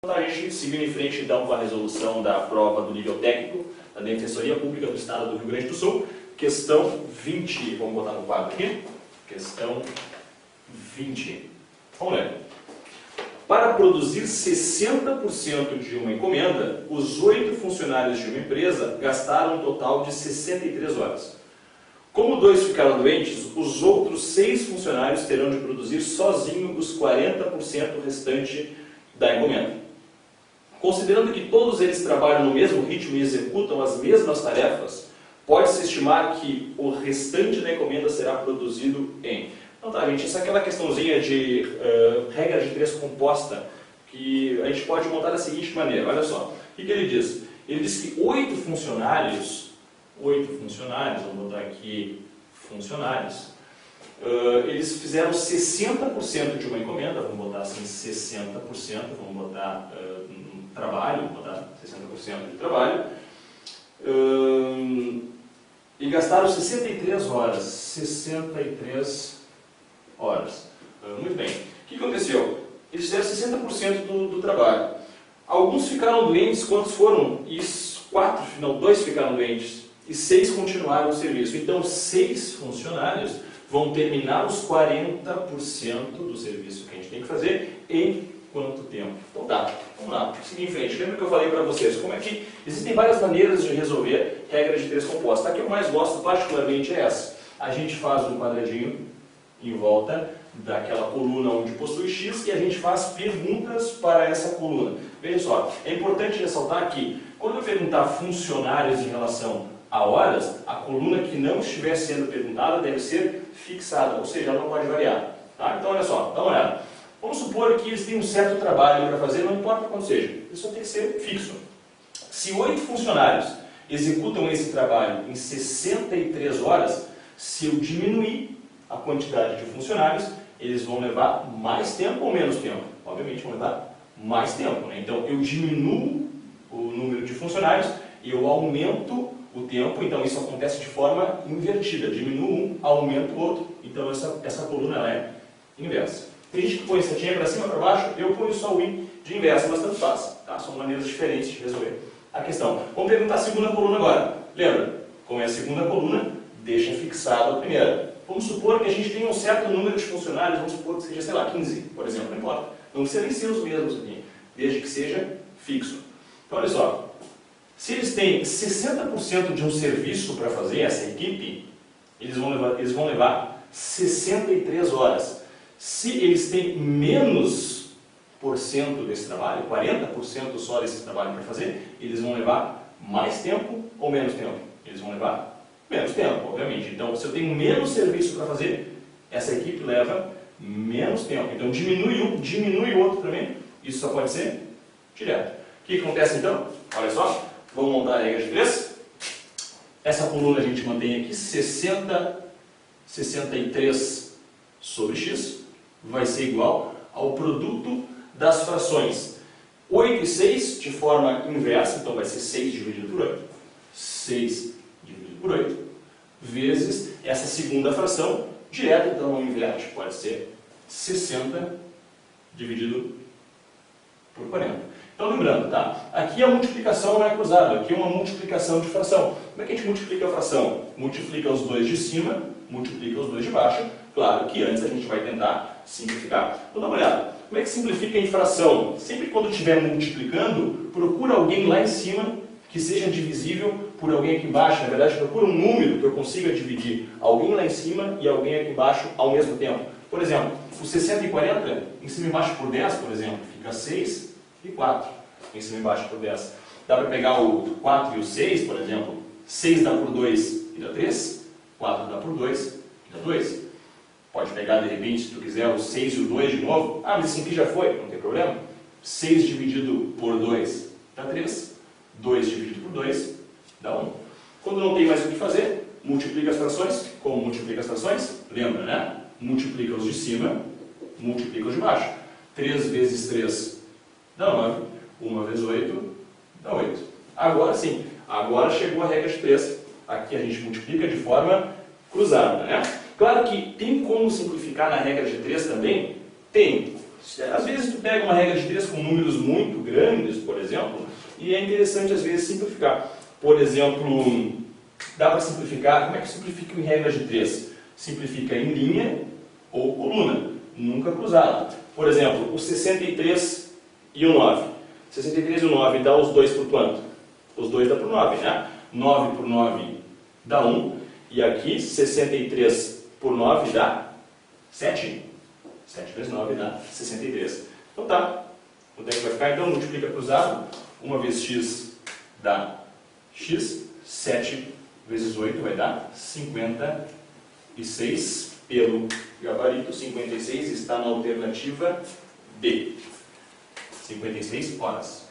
A gente seguindo em frente então com a resolução da prova do nível técnico da Defensoria Pública do Estado do Rio Grande do Sul, questão 20, vamos botar no quadro aqui, questão 20. Vamos ler. Para produzir 60% de uma encomenda, os 8 funcionários de uma empresa gastaram um total de 63 horas. Como 2 ficaram doentes, os outros 6 funcionários terão de produzir sozinho os 40% restante da encomenda. Considerando que todos eles trabalham no mesmo ritmo e executam as mesmas tarefas, pode-se estimar que o restante da encomenda será produzido em... Então tá, gente, essa é aquela questãozinha de regra de 3 composta, que a gente pode montar da seguinte maneira, olha só. O que ele diz? Ele diz que 8 funcionários, vamos botar aqui funcionários, eles fizeram 60% de uma encomenda, vamos botar assim 60%, vamos botar trabalho, vamos botar 60% de trabalho, e gastaram 63 horas. 63 horas. Muito bem. O que aconteceu? Eles fizeram 60% do trabalho. Alguns ficaram doentes, quantos foram? E 2 ficaram doentes. E 6 continuaram o serviço. Então, 6 funcionários vão terminar os 40% do serviço que a gente tem que fazer em quanto tempo? Então tá, vamos lá, seguir em frente. Lembra que eu falei para vocês como é que existem várias maneiras de resolver regras de 3 compostas. A que eu mais gosto particularmente é essa. A gente faz um quadradinho em volta daquela coluna onde possui X e a gente faz perguntas para essa coluna. Veja só, é importante ressaltar que quando eu perguntar funcionários em relação a horas, a coluna que não estiver sendo perguntada deve ser fixada, ou seja, ela não pode variar. Tá? Então olha só, dá uma olhada. Vamos supor que eles têm um certo trabalho para fazer, não importa quanto seja, ele só tem que ser fixo. Se 8 funcionários executam esse trabalho em 63 horas, se eu diminuir a quantidade de funcionários, eles vão levar mais tempo ou menos tempo? Obviamente vão levar mais tempo, né? Então eu diminuo o número de funcionários e eu aumento o tempo, então isso acontece de forma invertida. Diminuo um, aumento o outro, então essa coluna ela é inversa. Tem gente que põe setinha para cima, para baixo, eu ponho só o I de inverso, mas tanto faz. Tá? São maneiras diferentes de resolver a questão. Vamos perguntar a segunda coluna agora. Lembra? Como é a segunda coluna, deixa fixado a primeira. Vamos supor que a gente tenha um certo número de funcionários, vamos supor que seja, sei lá, 15, por exemplo, não importa. Não precisa nem ser os mesmos aqui, desde que seja fixo. Então, olha só. Se eles têm 60% de um serviço para fazer, essa equipe, eles vão levar 63 horas. Se eles têm menos por cento desse trabalho, 40% só desse trabalho para fazer, eles vão levar mais tempo ou menos tempo? Eles vão levar menos tempo, obviamente. Então, se eu tenho menos serviço para fazer, essa equipe leva menos tempo. Então, diminui um, diminui o outro também. Isso só pode ser direto. O que acontece então? Olha só, vamos montar a regra de 3. Essa coluna a gente mantém aqui, 63 sobre x. Vai ser igual ao produto das frações 8 e 6 de forma inversa, então vai ser 6 dividido por 8. 6 dividido por 8, vezes essa segunda fração, direto, então não inverte, pode ser 60 dividido por 40. Então lembrando, tá? Aqui a multiplicação não é cruzada, aqui é uma multiplicação de fração. Como é que a gente multiplica a fração? Multiplica os 2 de cima, multiplica os 2 de baixo. Claro que antes a gente vai tentar simplificar. Então dá uma olhada. Como é que simplifica a fração? Sempre quando estiver multiplicando, procura alguém lá em cima que seja divisível por alguém aqui embaixo. Na verdade, procura um número que eu consiga dividir alguém lá em cima e alguém aqui embaixo ao mesmo tempo. Por exemplo, o 60 e 40, em cima e embaixo por 10, por exemplo, fica 6 e 4, em cima e embaixo por 10. Dá para pegar o 4 e o 6, por exemplo. 6 dá por 2 e dá 3, 4 dá por 2 e dá 2. Pode pegar, de repente, se tu quiser, o 6 e o 2 de novo. Ah, mas esse aqui já foi, não tem problema. 6 dividido por 2 dá 3. 2 dividido por 2 dá 1. Quando não tem mais o que fazer, multiplica as frações. Como multiplica as frações? Lembra, né? Multiplica os de cima, multiplica os de baixo. 3 vezes 3 dá 9. 1 vezes 8 dá 8. Agora sim, agora chegou a regra de 3. Aqui a gente multiplica de forma cruzada, né? Claro que tem como simplificar na regra de 3 também? Tem. Às vezes tu pega uma regra de 3 com números muito grandes, por exemplo, e é interessante às vezes simplificar. Por exemplo, dá para simplificar, como é que simplifica em regra de 3? Simplifica em linha ou coluna, nunca cruzado. Por exemplo, o 63 e o 9. 63 e o 9 dá os dois por quanto? Os dois dá por 9, né? 9 por 9 dá 1. E aqui, 63 por 9 dá 7. 7 vezes 9 dá 63. Então tá. Quanto é que vai ficar? Então multiplica cruzado. 1 vezes x dá x. 7 vezes 8 vai dar 56. Pelo gabarito, 56 está na alternativa B. 56 horas.